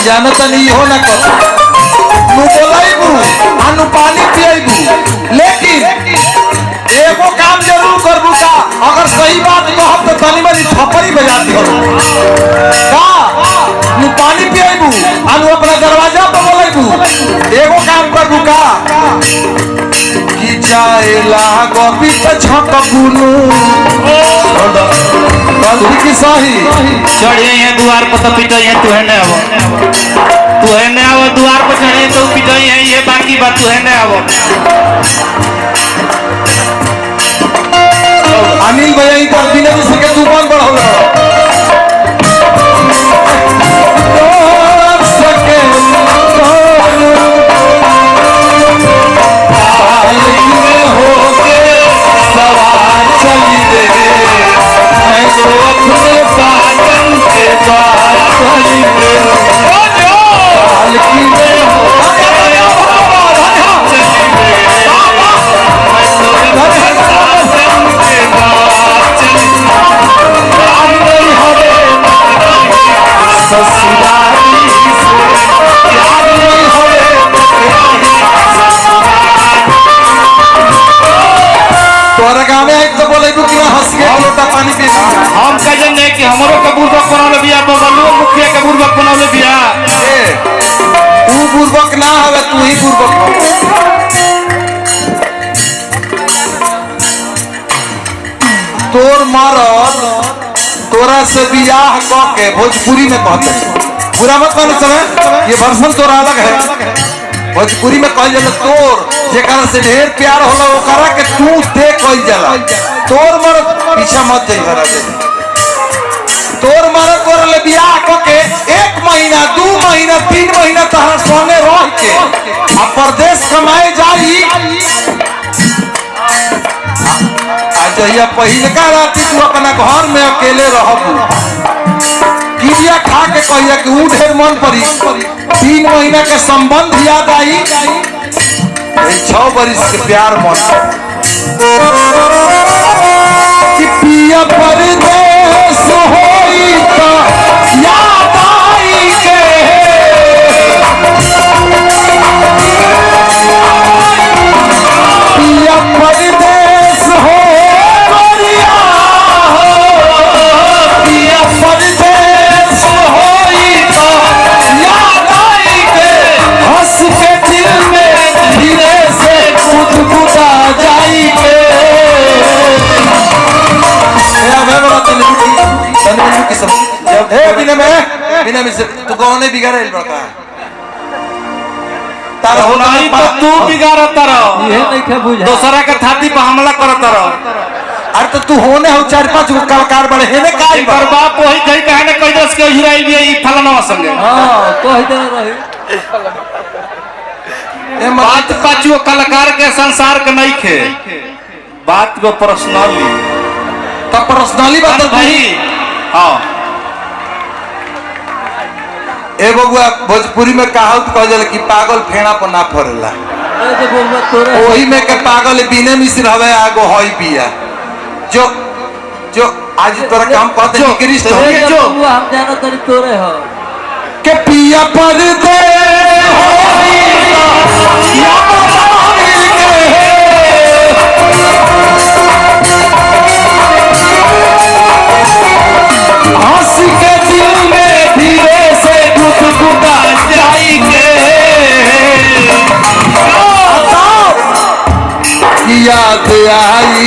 जानत नहीं हो ना कर नु बोलाइबू आनु पानी पियाइबू लेकिन एगो काम जरूर करबू का अगर सही बात कहब तो तनी मनी थप्पड़ी बजा दियो का नु पानी पियाइबू आनु अपना दरवाजा पे बोलाइबू एगो काम करबू का कि जाएला गोपी त छकबुनु गलती की सही चढ़े हैं द्वार पर तो पिटो है तू है ना आवो द्वार पर चढ़े तो पिटो है ये बाकी बात तू है ना आवो अनिल भैया इधर बिना जिससे के तूफान बढ़ा हो हम कहे कि हमारो के बुर्बक बनावे बिया बबलू मुखिया के बुर्बक बनावे बिया तू बुर्बक ना हवे तू ही बुर्बक तोर मरद तोरा से बियाह क के भोजपुरी में कहते पूरा मत मानो समय ये वर्षन तोरा अलग है भोजपुरी में कहल जाला तोर जेकरा से ढेर प्यार होला ओकरा के तू दे कहल जाला तोर मरद पीछा मत जाई घरा दे तोर मरद तोरा ले बियाह क के 1 महीना 2 महीना 3 महीना तहरा संगे रह के आ परदेश कमाए जाई आज या पहिलका रात तू अपना घर में अकेले रहबू किरिया खा के कहिया कि ऊ ढेर मन पड़ी 3 महीना के संबंध याद आई 6 बरिस के प्यार मन कि पिया परदेश होई तो याद आई के पिया परदेश हो गोरिया हो पिया परदेश होई तो याद आई के हंस के दिल में धीरे से गुदगुदा जाई के बिना में से तू कौन है बिगाड़े बड़का तार हो नहीं तो तू बिगाड़ता रहो ये नहीं के बुझा दूसरा के छाती पर हमला करता रहो अरे तो तू होने हो 4-5 गो कलाकार बड़े हेने काई पर बाप वही कहीं कहने कोई दस के हिराई भी ई फलनवा संगे हां कह दे रही ए बात पाचो कलाकार के संसार के नहीं खे बात को पर्सनली तो पर्सनली बात भाई हां ए बबुआ भोजपुरी में कहावत कह जाला कि पागल फेड़ा पर ना फरेला तो बोलबा तोरे वही में के पागल बिने मिश्र हवे आगो होई पिया जो जो आज तोरा काम कहते जो, कि कृष्ण जो हम जानो तरी तोरे हो के पिया पर दे होई या हंस के दिल में धीरे से गुदगुदा जाई के याद आई